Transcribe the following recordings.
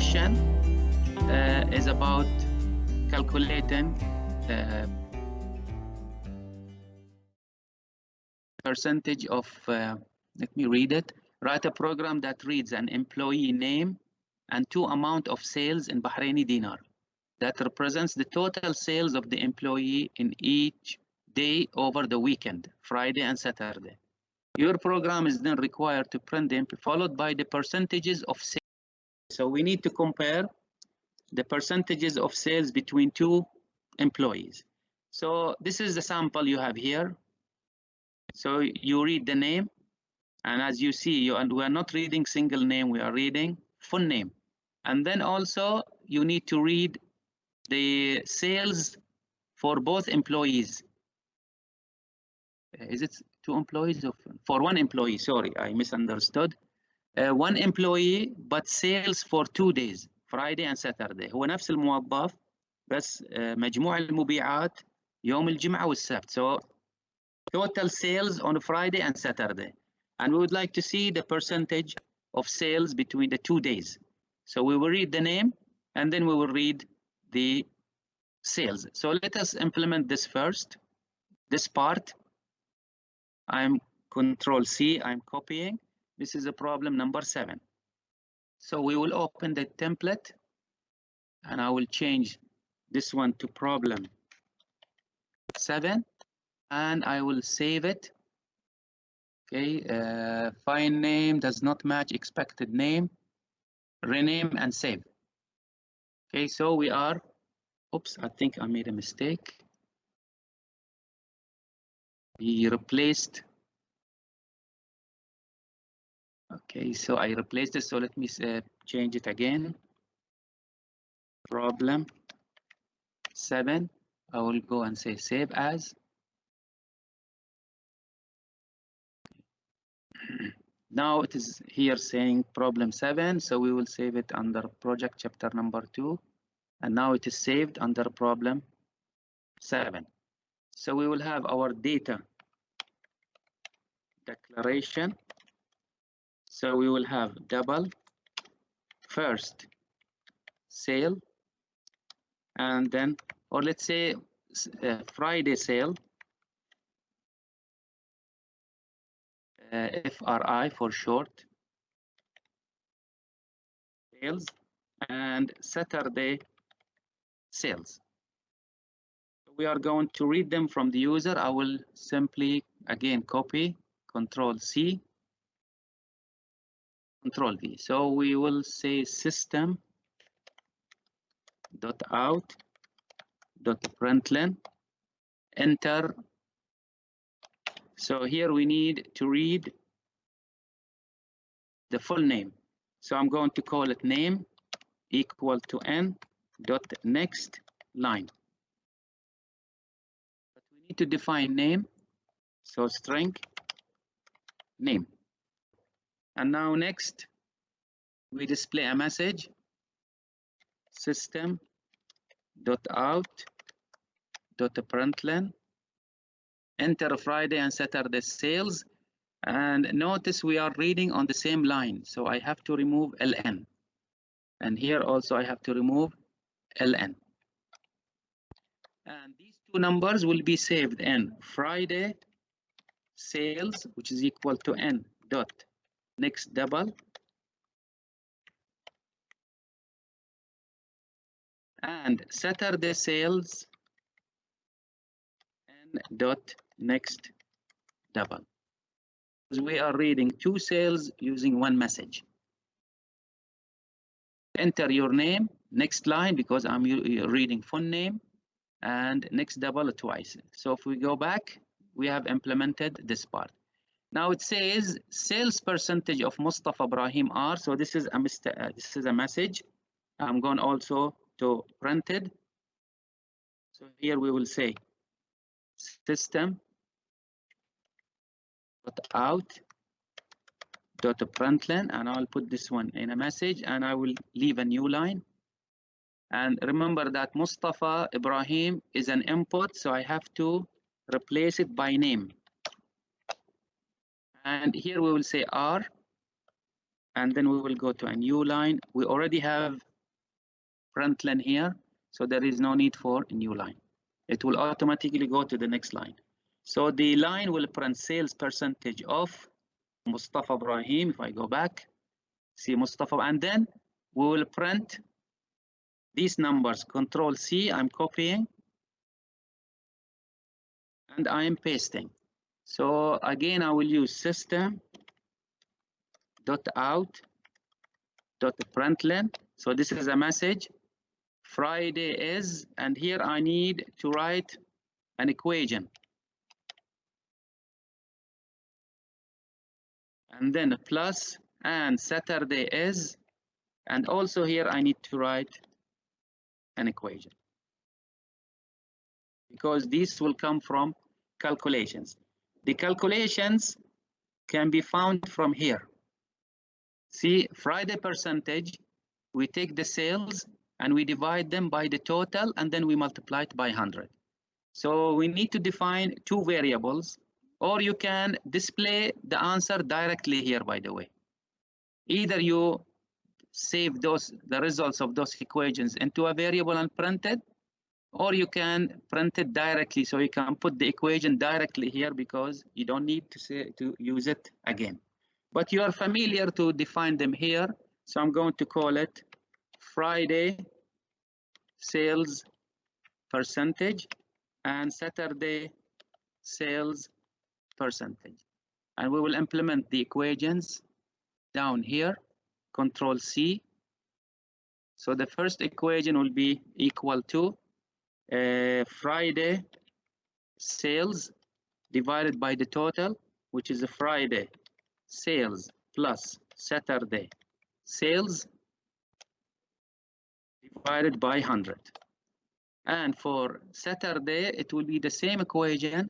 question is about calculating percentage of, let me read it. Write a program that reads an employee name and 2 amount of sales in Bahraini dinar that represents the total sales of the employee in each day over the weekend, Friday and Saturday. Your program is then required to print them, followed by the percentages of sales. So we need to compare the percentages of sales between 2 employees. So this is the sample you have here. So you read the name, and as you see, we are not reading single name, we are reading full name. And then also you need to read the sales for both employees. Is it 2 employees? For 1 employee, sorry, I misunderstood. 1 employee but sales for 2 days, Friday and Saturday. هو نفس الموظف بس مجموع المبيعات يوم الجمعة والسبت. So total sales on Friday and Saturday. And we would like to see the percentage of sales between the 2 days. So we will read the name and then we will read the sales. So let us implement this first. This part, I'm Control C, I'm copying. This is a problem number 7. So we will open the template and I will change this one to problem 7 and I will save it. Okay, find name does not match expected name, rename and save. Okay, so we are, oops, I think I made a mistake. We replaced. Okay, so I replaced it. So let me change it again. Problem 7. I will go and say save as. Now it is here saying problem 7. So we will save it under project chapter number 2. And now it is saved under problem 7. So we will have our data declaration. So we will have double first sale and then, or let's say Friday sale, FRI for short, sales, and Saturday sales. We are going to read them from the user. I will simply again copy, Control C, Control V. So we will say system dot out dot println, enter. So here we need to read the full name. So I'm going to call it name equal to n dot next line. But we need to define name. So string name. And now next, we display a message, system dot out dot println, enter Friday and Saturday sales. And notice we are reading on the same line. So I have to remove ln. And here also I have to remove ln. And these 2 numbers will be saved in Friday sales, which is equal to n dot next double, and Saturday sales n dot next double. Because we are reading 2 sales using 1 message. Enter your name, next line, because I'm reading full name, and next double twice. So if we go back, we have implemented this part. Now it says sales percentage of Mustafa Ibrahim are. So this is a message. I'm going also to print it. So here we will say system dot out dot println, and I'll put this one in a message, and I will leave a new line. And remember that Mustafa Ibrahim is an input, so I have to replace it by name. And here we will say R, and then we will go to a new line. We already have print line here, so there is no need for a new line. It will automatically go to the next line. So the line will print sales percentage of Mustafa Ibrahim. If I go back, see Mustafa, and then we will print these numbers. Control C, I'm copying, and I am pasting. So again, I will use system.out.println. So this is a message. Friday is, and here I need to write an equation. And then plus, and Saturday is, and also here I need to write an equation, because these will come from calculations. The calculations can be found from here. See, Friday percentage, we take the sales and we divide them by the total, and then we multiply it by 100. So we need to define two variables, or you can display the answer directly here, by the way. Either you save the results of those equations into a variable and print it, or you can print it directly. So you can put the equation directly here, because you don't need to use it again. But you are familiar to define them here. So I'm going to call it Friday sales percentage and Saturday sales percentage. And we will implement the equations down here, Control C. So the first equation will be equal to Friday sales divided by the total, which is a Friday sales plus Saturday sales divided by 100. And for Saturday, it will be the same equation,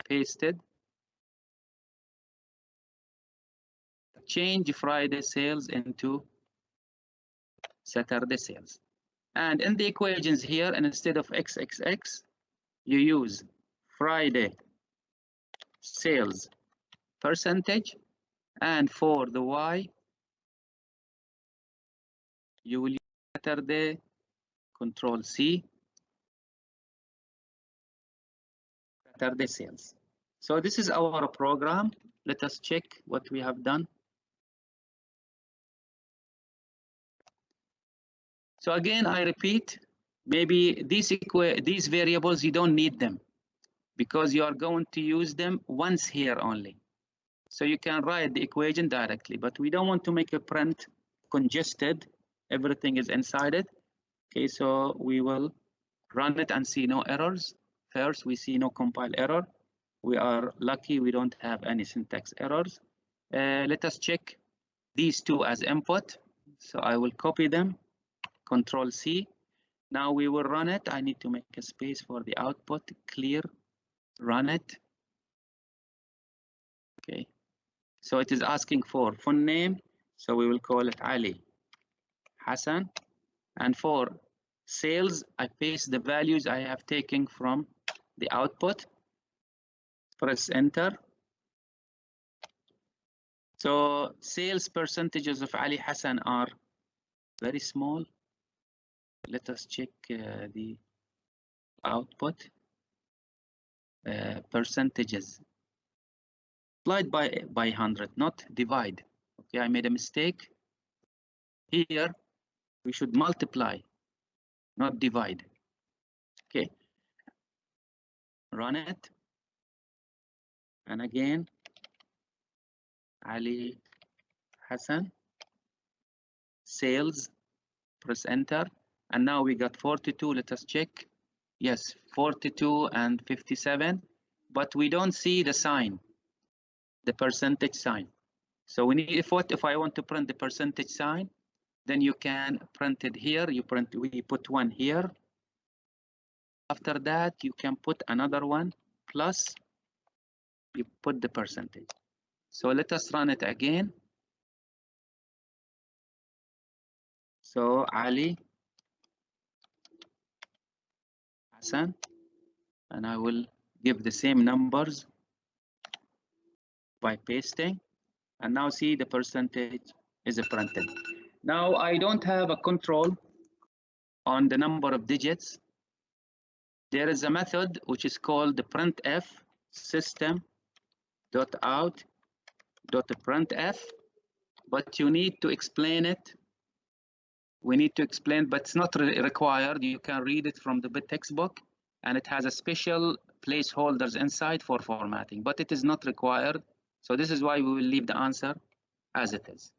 pasted, change Friday sales into Saturday sales. And in the equations here, and instead of XXX, you use Friday sales percentage, and for the Y, you will use Saturday, Control C, Saturday sales. So this is our program. Let us check what we have done. So again, I repeat, maybe these variables, you don't need them, because you are going to use them once here only. So you can write the equation directly, but we don't want to make a print congested. Everything is inside it. Okay, so we will run it and see no errors. First, we see no compile error. We are lucky we don't have any syntax errors. Let us check these two as input. So I will copy them, Control C. Now we will run it. I need to make a space for the output, clear, run it. Okay, so it is asking for phone name. So we will call it Ali Hassan. And for sales, I paste the values I have taken from the output. Press enter. So sales percentages of Ali Hassan are very small. Let us check the output percentages. Multiply by 100, not divide. Okay, I made a mistake. Here, we should multiply, not divide. Okay, run it. And again, Ali Hassan, sales, press enter. And now we got 42, let us check. Yes, 42 and 57, but we don't see the sign, the percentage sign. So we need, if I want to print the percentage sign, then you can print it here. We put one here. After that, you can put another one, plus you put the percentage. So let us run it again. So Ali Hassan, and I will give the same numbers by pasting. And now see the percentage is printed. Now I don't have a control on the number of digits. There is a method which is called the printf system.out.printf, but you need to explain it. We need to explain, but it's not required. You can read it from the textbook, and it has a special placeholders inside for formatting, but it is not required. So this is why we will leave the answer as it is.